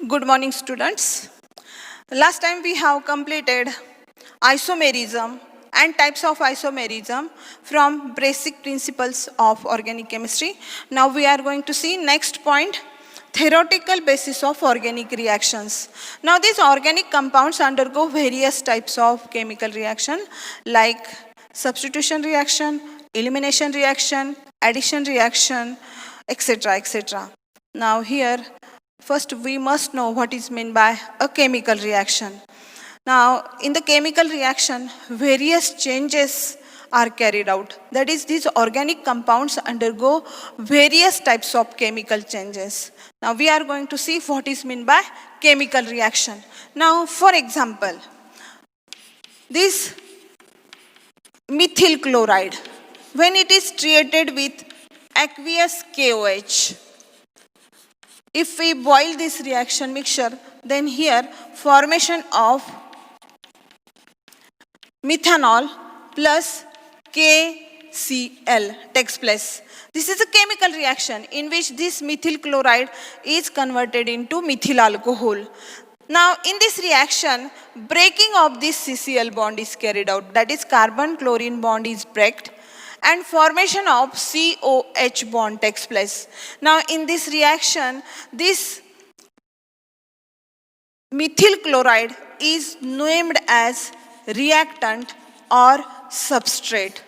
Good morning, students. Last time we have completed isomerism and types of isomerism from basic principles of organic chemistry. Now we are going to see next point, theoretical basis of organic reactions. Now these organic compounds undergo various types of chemical reaction like substitution reaction, elimination reaction, addition reaction, etc. etc. Now here, first we must know what is meant by a chemical reaction. Now in the chemical reaction, various changes are carried out. That is, these organic compounds undergo various types of chemical changes. Now we are going to see what is meant by chemical reaction. Now for example, this methyl chloride, when it is treated with aqueous KOH, if we boil this reaction mixture, then here formation of methanol plus KCl takes place. This is a chemical reaction in which this methyl chloride is converted into methyl alcohol. Now in this reaction, breaking of this CCl bond is carried out. That is, carbon-chlorine bond is breaked and formation of COH bond takes place. Now in this reaction, this methyl chloride is named as reactant or substrate.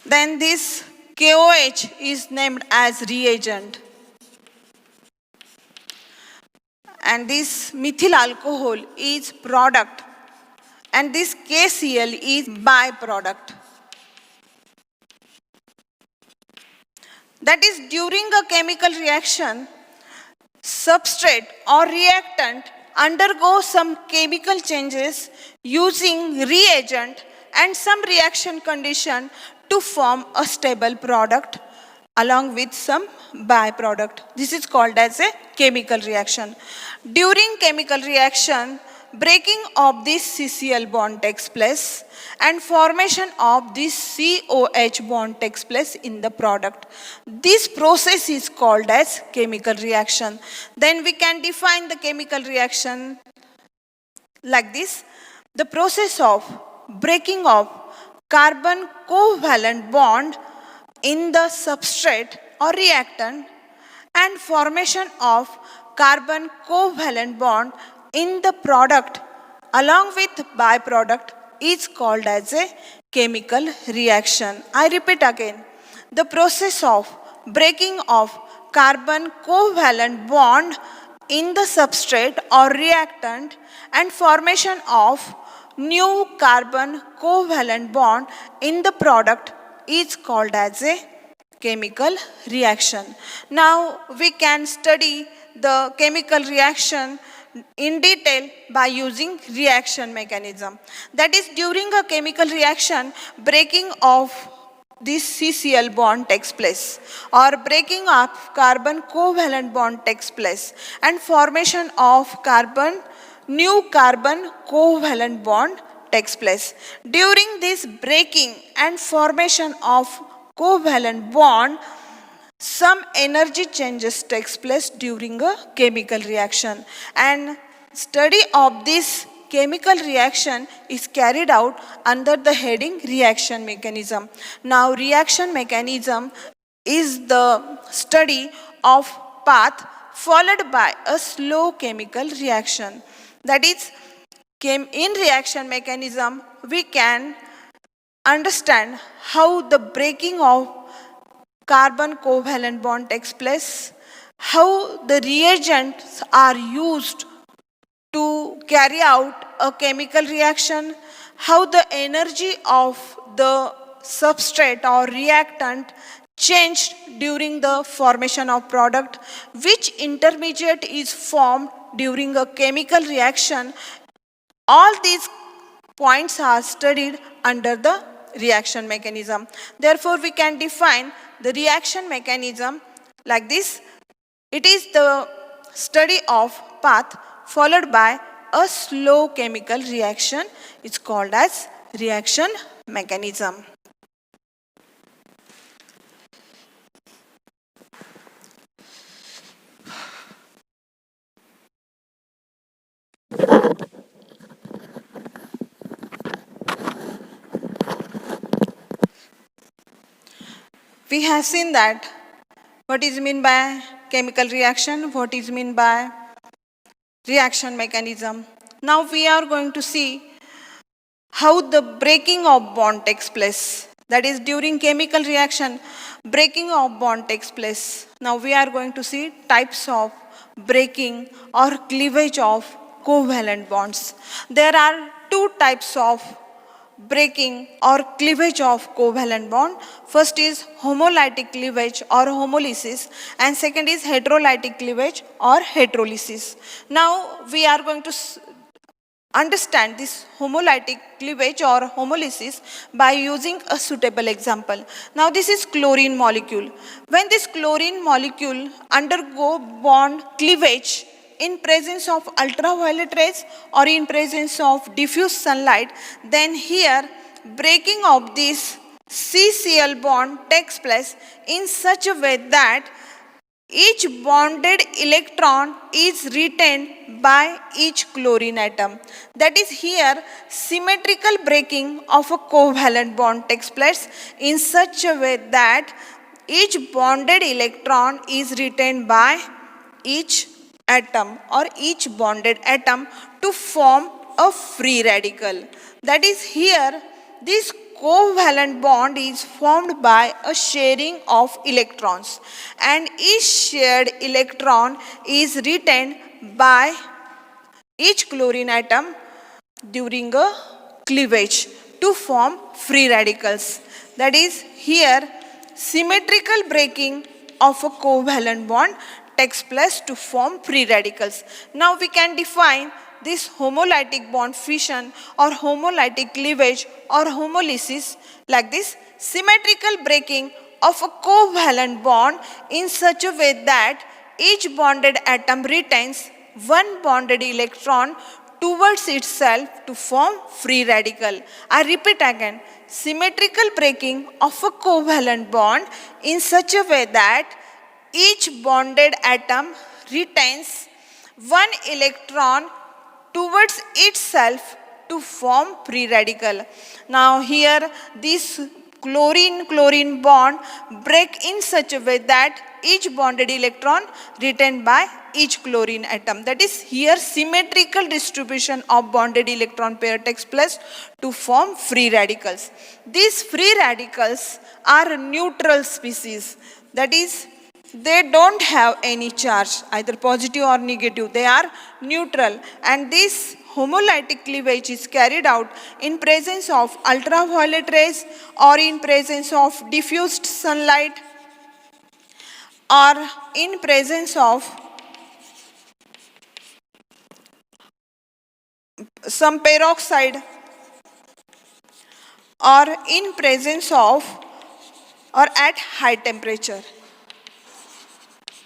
Then this KOH is named as reagent. And this methyl alcohol is product. And this KCl is byproduct. That is, during a chemical reaction, substrate or reactant undergo some chemical changes using reagent and some reaction condition to form a stable product along with some byproduct. This is called as a chemical reaction. During chemical reaction, breaking of this CCl bond takes place and formation of this COH bond takes place in the product. This process is called as chemical reaction. Then we can define the chemical reaction like this. The process of breaking of carbon covalent bond in the substrate or reactant and formation of carbon covalent bond in the product along with byproduct is called as a chemical reaction. I repeat again, the process of breaking of carbon covalent bond in the substrate or reactant and formation of new carbon covalent bond in the product is called as a chemical reaction. Now we can study the chemical reaction in detail by using reaction mechanism. That is, during a chemical reaction, breaking of this CCl bond takes place or breaking of carbon covalent bond takes place and formation of new carbon covalent bond takes place. During this breaking and formation of covalent bond, some energy changes takes place during a chemical reaction, and study of this chemical reaction is carried out under the heading reaction mechanism. Now reaction mechanism is the study of path followed by a slow chemical reaction. That is, in reaction mechanism we can understand how the breaking of carbon covalent bond takes place, how the reagents are used to carry out a chemical reaction, how the energy of the substrate or reactant changed during the formation of product, which intermediate is formed during a chemical reaction. All these points are studied under the reaction mechanism. Therefore, we can define the reaction mechanism like this. It is the study of path followed by a slow chemical reaction. It's called as reaction mechanism. We have seen that what is meant by chemical reaction, what is meant by reaction mechanism. Now we are going to see how the breaking of bond takes place. That is, during chemical reaction, breaking of bond takes place. Now we are going to see types of breaking or cleavage of covalent bonds. There are two types of breaking or cleavage of covalent bond. First is homolytic cleavage or homolysis, and second is heterolytic cleavage or heterolysis. Now we are going to understand this homolytic cleavage or homolysis by using a suitable example. Now this is chlorine molecule. When this chlorine molecule undergo bond cleavage in presence of ultraviolet rays or in presence of diffuse sunlight, then here breaking of this CCl bond takes place in such a way that each bonded electron is retained by each chlorine atom. That is, here symmetrical breaking of a covalent bond takes place in such a way that each bonded electron is retained by each atom or each bonded atom to form a free radical. That is, here this covalent bond is formed by a sharing of electrons, and each shared electron is retained by each chlorine atom during a cleavage to form free radicals. That is, here symmetrical breaking of a covalent bond takes place to form free radicals. Now we can define this homolytic bond fission or homolytic cleavage or homolysis like this: symmetrical breaking of a covalent bond in such a way that each bonded atom retains one bonded electron towards itself to form free radical. I repeat again: symmetrical breaking of a covalent bond in such a way that each bonded atom retains one electron towards itself to form free radical. Now here this chlorine bond break in such a way that each bonded electron retained by each chlorine atom. That is, here symmetrical distribution of bonded electron pair takes place to form free radicals. These free radicals are neutral species. That is, they don't have any charge, either positive or negative. They are neutral, and this homolytic cleavage is carried out in presence of ultraviolet rays or in presence of diffused sunlight or in presence of some peroxide or in presence of or at high temperature.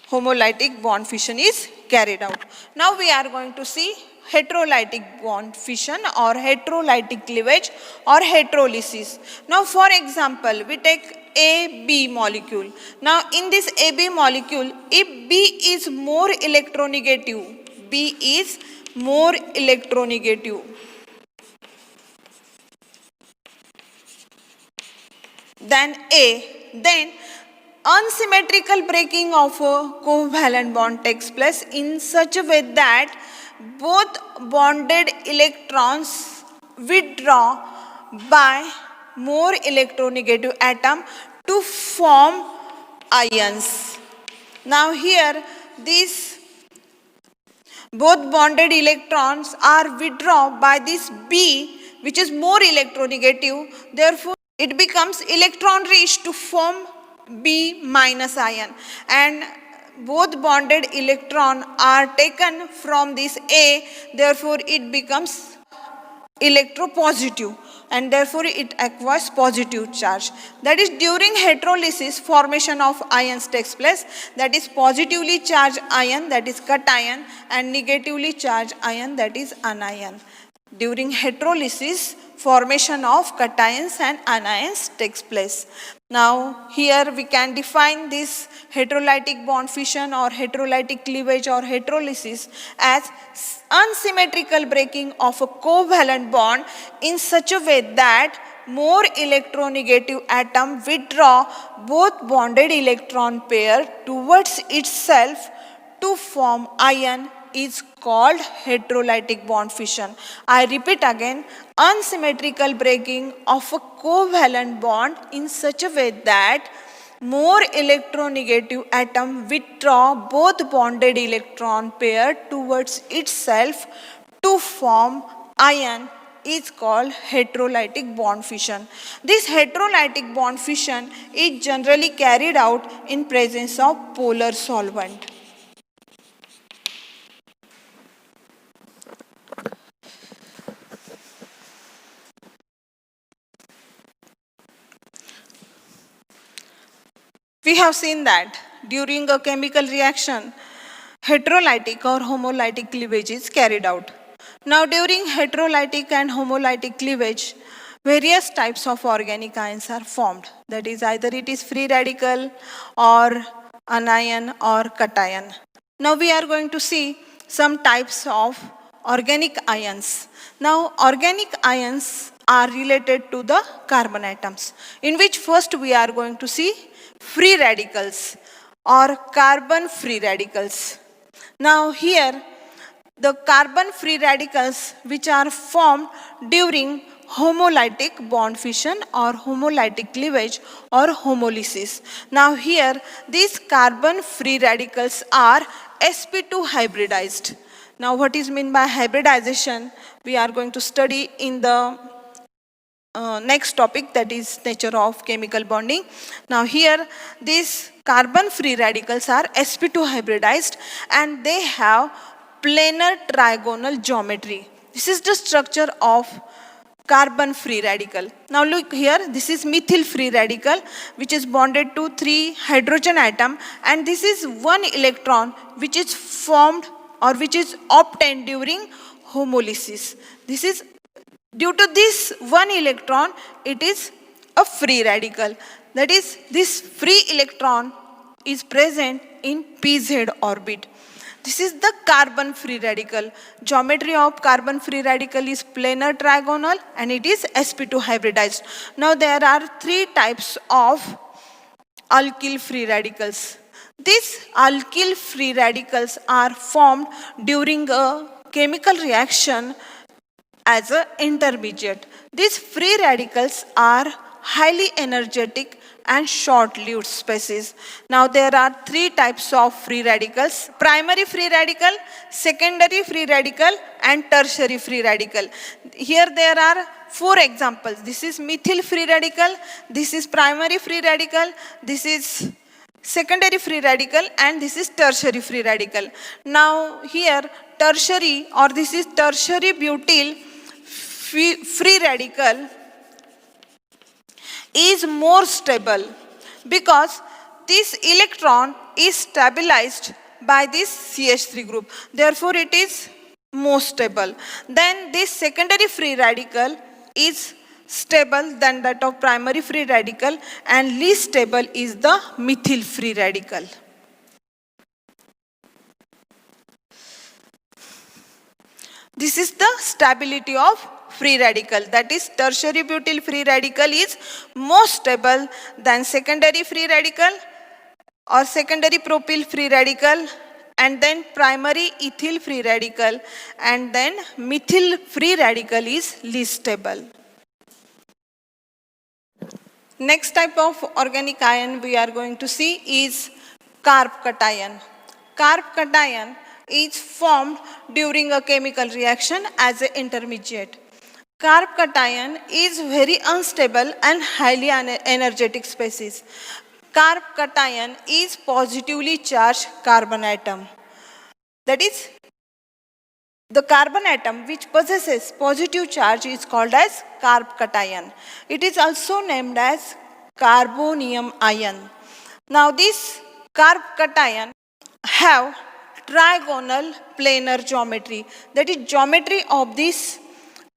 Homolytic bond fission is carried out. Now we are going to see heterolytic bond fission or heterolytic cleavage or heterolysis. Now for example, we take AB molecule. Now in this AB molecule, if B is more electronegative, B is more electronegative than A, then unsymmetrical breaking of a covalent bond takes place in such a way that both bonded electrons withdraw by more electronegative atom to form ions. Now here these both bonded electrons are withdrawn by this B, which is more electronegative. Therefore it becomes electron rich to form B minus ion, and both bonded electron are taken from this A, therefore it becomes electropositive and therefore it acquires positive charge. That is, during heterolysis formation of ions takes place, that is positively charged ion, that is cation, and negatively charged ion, that is anion. During heterolysis, formation of cations and anions takes place. Now, here we can define this heterolytic bond fission or heterolytic cleavage or heterolysis as unsymmetrical breaking of a covalent bond in such a way that more electronegative atom withdraw both bonded electron pair towards itself to form ion is called heterolytic bond fission. I repeat again, unsymmetrical breaking of a covalent bond in such a way that more electronegative atom withdraw both bonded electron pair towards itself to form ion is called heterolytic bond fission. This heterolytic bond fission is generally carried out in presence of polar solvent. We have seen that during a chemical reaction, heterolytic or homolytic cleavage is carried out. Now, during heterolytic and homolytic cleavage, various types of organic ions are formed. That is, either it is free radical or anion or cation. Now, we are going to see some types of organic ions. Now, organic ions are related to the carbon atoms, in which first we are going to see free radicals or carbon free radicals. Now here the carbon free radicals which are formed during homolytic bond fission or homolytic cleavage or homolysis. Now here these carbon free radicals are sp2 hybridized. Now what is meant by hybridization we are going to study in the next topic, that is nature of chemical bonding. Now here these carbon free radicals are sp2 hybridized and they have planar trigonal geometry. This is the structure of carbon free radical. Now look here, this is methyl free radical which is bonded to 3 hydrogen atom, and this is one electron which is formed or which is obtained during homolysis. This is due to this one electron, it is a free radical. That is, this free electron is present in pz orbit. This is the carbon free radical. Geometry of carbon free radical is planar trigonal and it is sp2 hybridized. Now there are 3 types of alkyl free radicals. These alkyl free radicals are formed during a chemical reaction as an intermediate. These free radicals are highly energetic and short-lived species. Now there are 3 types of free radicals: primary free radical, secondary free radical and tertiary free radical. Here there are 4 examples. This is methyl free radical, this is primary free radical, this is secondary free radical and this is tertiary free radical. Now here tertiary or this is tertiary butyl free radical is more stable because this electron is stabilized by this CH3 group. Therefore, it is more stable. Then this secondary free radical is stable than that of primary free radical, and least stable is the methyl free radical. This is the stability of free radical. That is, tertiary butyl free radical is more stable than secondary free radical or secondary propyl free radical, and then primary ethyl free radical, and then methyl free radical is least stable. Next type of organic ion we are going to see is carb cation. Carb cation is formed during a chemical reaction as an intermediate. Carb cation is very unstable and highly energetic species. Carb cation is positively charged carbon atom. That is, the carbon atom which possesses positive charge is called as carb cation. It is also named as carbonium ion. Now this carb cation have trigonal planar geometry. That is, geometry of this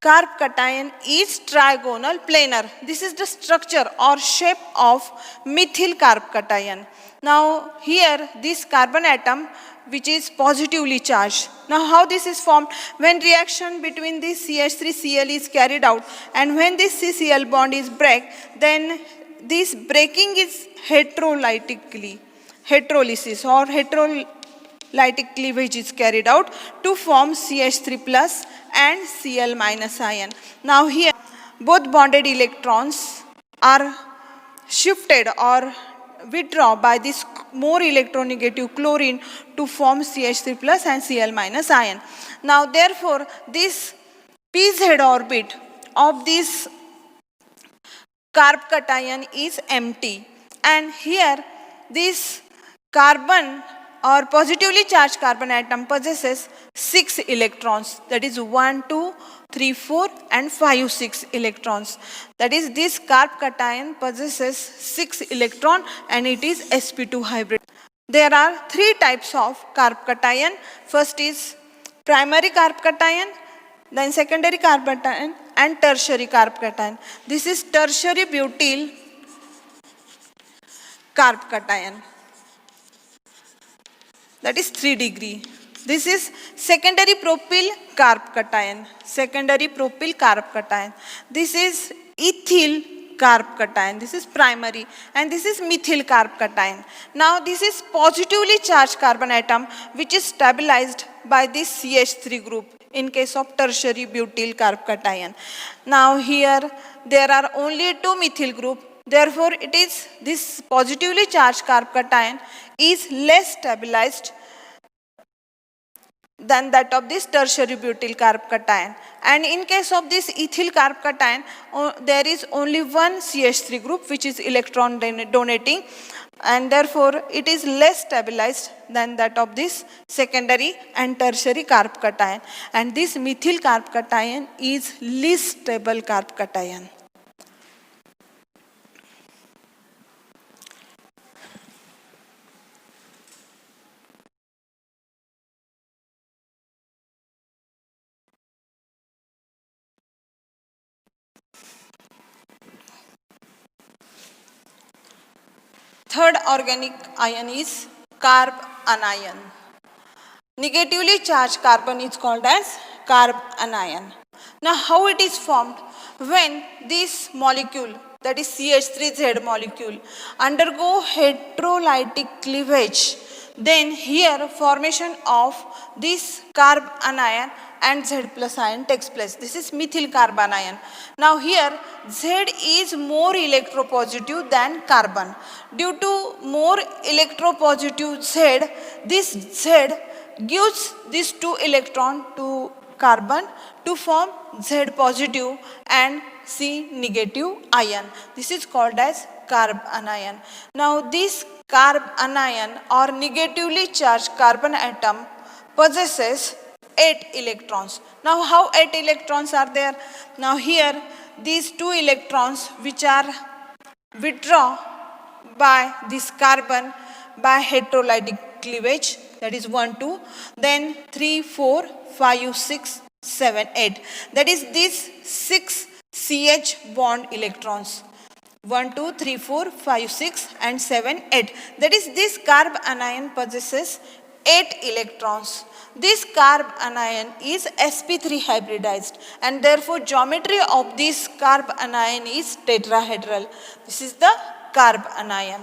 carb cation is trigonal planar. This is the structure or shape of methyl carb cation. Now here this carbon atom which is positively charged. Now how this is formed? When reaction between this CH3Cl is carried out and when this CCl bond is break, then this breaking is heterolysis or heterolytic cleavage is carried out to form CH3 plus and Cl minus ion. Now here both bonded electrons are shifted or withdraw by this more electronegative chlorine to form CH3 plus and Cl minus ion. Now therefore this pz orbit of this carb cation is empty, and here this carbon or positively charged carbon atom possesses 6 electrons, that is 1, 2, 3, 4 and 5, 6 electrons. That is this carb cation possesses 6 electron and it is sp2 hybrid. There are 3 types of carb cation. First is primary carb cation, then secondary carb cation and tertiary carb cation. This is tertiary butyl carb cation. That is 3 degree. This is secondary propyl carb cation. Secondary propyl carb cation. This is ethyl carb cation. This is primary, and this is methyl carb cation. Now this is positively charged carbon atom which is stabilized by this CH3 group in case of tertiary butyl carb cation. Now here there are only 2 methyl group. Therefore it is this positively charged carb cation is less stabilized than that of this tertiary butyl carb cation. And in case of this ethyl carb cation, there is only one CH3 group which is electron donating, and therefore it is less stabilized than that of this secondary and tertiary carb cation. And this methyl carb cation is least stable carb cation. Third organic ion is carb anion. Negatively charged carbon is called as carb anion. Now how it is formed? When this molecule, that is CH3Z molecule, undergo heterolytic cleavage, then here formation of this carb anion and Z plus ion takes place. This is methyl carb anion. Now here Z is more electropositive than carbon. Due to more electropositive Z, this Z gives these 2 electron to carbon to form Z positive and C negative ion. This is called as carb anion. Now this carb anion or negatively charged carbon atom possesses 8 electrons. Now how 8 electrons are there? Now here these 2 electrons which are withdrawn by this carbon by heterolytic cleavage, that is 1, 2, then 3, 4, 5, 6, 7, 8. That is these 6 CH bond electrons. 1, 2, 3, 4, 5, 6 and 7, 8. That is this carb anion possesses 8 electrons. This carb anion is sp3 hybridized, and therefore geometry of this carb anion is tetrahedral. This is the carb anion.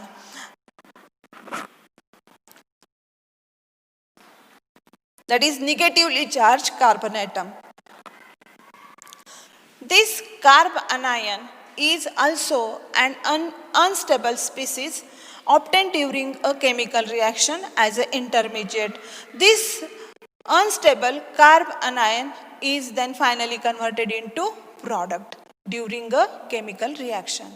That is negatively charged carbon atom. This carb anion is also an unstable species obtained during a chemical reaction as an intermediate. This unstable carb anion is then finally converted into product during a chemical reaction.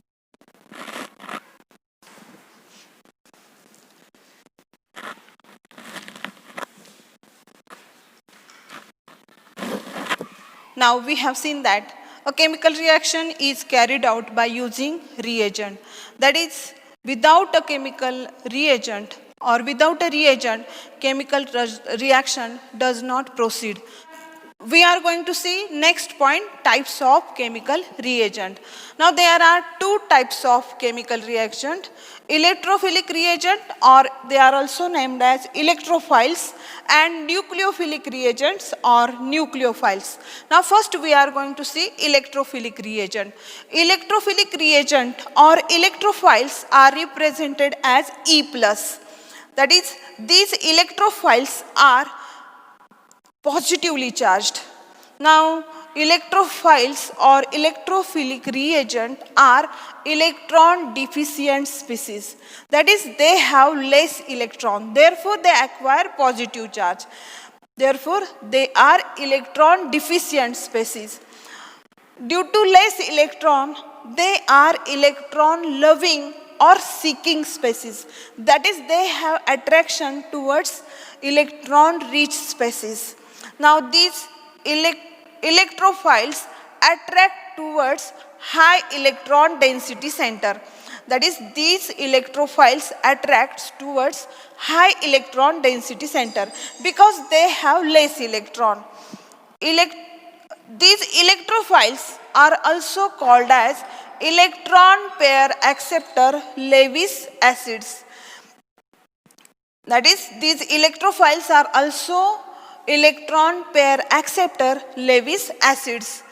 Now we have seen that a chemical reaction is carried out by using reagent. That is, without a chemical reagent or without a reagent, chemical reaction does not proceed. we are going to see next point, types of chemical reagent. Now there are two types of chemical reagent, electrophilic reagent, or they are also named as electrophiles, and nucleophilic reagents or nucleophiles. Now first we are going to see electrophilic reagent. Electrophilic reagent or electrophiles are represented as E+. That is, these electrophiles are positively charged. Now, electrophiles or electrophilic reagent are electron deficient species. That is, they have less electron. Therefore, they acquire positive charge. Therefore, they are electron deficient species. Due to less electron, they are electron loving or seeking species. That is, they have attraction towards electron rich species. Now these electrophiles attract towards high electron density center. That is, these electrophiles attract towards high electron density center because they have less electron. These electrophiles are also called as electron pair acceptor Lewis acids. That is, these electrophiles are also electron pair acceptor Lewis acids.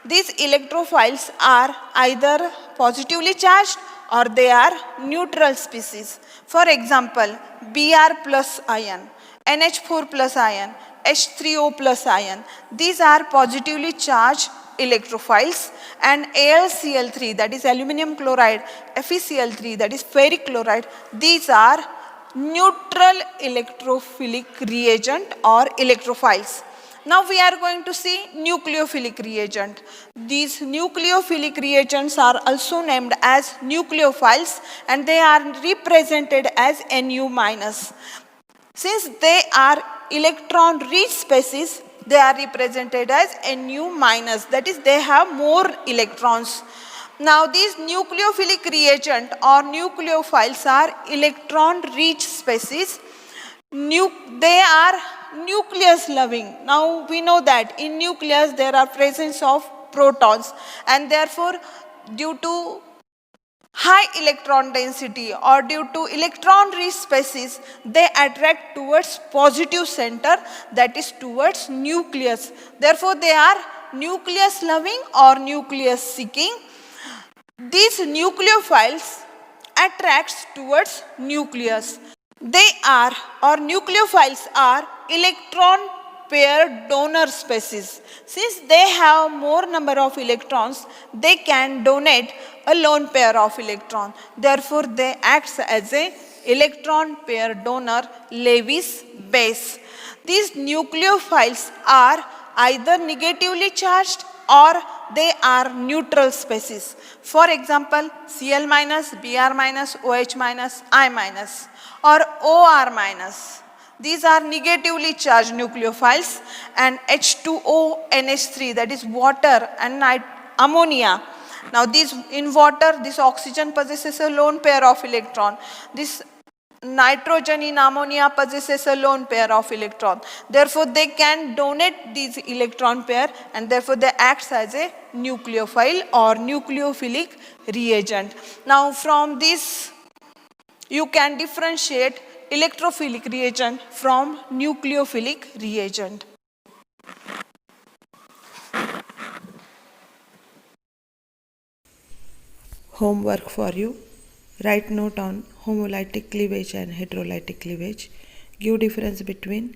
These electrophiles are either positively charged or they are neutral species. For example, Br plus ion, NH4 plus ion, H3O plus ion. These are positively charged electrophiles, and AlCl3, that is aluminum chloride, FeCl3, that is ferric chloride, these are neutral electrophilic reagent or electrophiles. Now we are going to see nucleophilic reagent. These nucleophilic reagents are also named as nucleophiles, and they are represented as Nu-. Since they are electron rich species, they are represented as Nu-, that is, they have more electrons. Now these nucleophilic reagent or nucleophiles are electron rich species. They are nucleus loving. Now we know that in nucleus there are presence of protons, and therefore due to high electron density or due to electron rich species, they attract towards positive center, that is towards nucleus. Therefore they are nucleus loving or nucleus seeking. These nucleophiles attracts towards nucleus. They are, or nucleophiles are, electron pair donor species. Since they have more number of electrons, they can donate a lone pair of electron. Therefore, they act as a electron pair donor Lewis base. These nucleophiles are either negatively charged or they are neutral species. For example, Cl minus, Br minus, OH minus, I minus, or OR minus. These are negatively charged nucleophiles, and H2O, NH3, that is water and ammonia. Now in water, this oxygen possesses a lone pair of electron. This nitrogen in ammonia possesses a lone pair of electron. Therefore, they can donate these electron pair, and therefore they act as a nucleophile or nucleophilic reagent. Now from this, you can differentiate electrophilic reagent from nucleophilic reagent. Homework for you. Write note on homolytic cleavage and heterolytic cleavage. Give difference between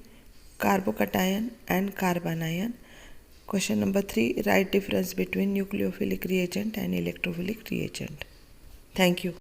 carbocation and carbanion. Question number 3. Write difference between nucleophilic reagent and electrophilic reagent. Thank you.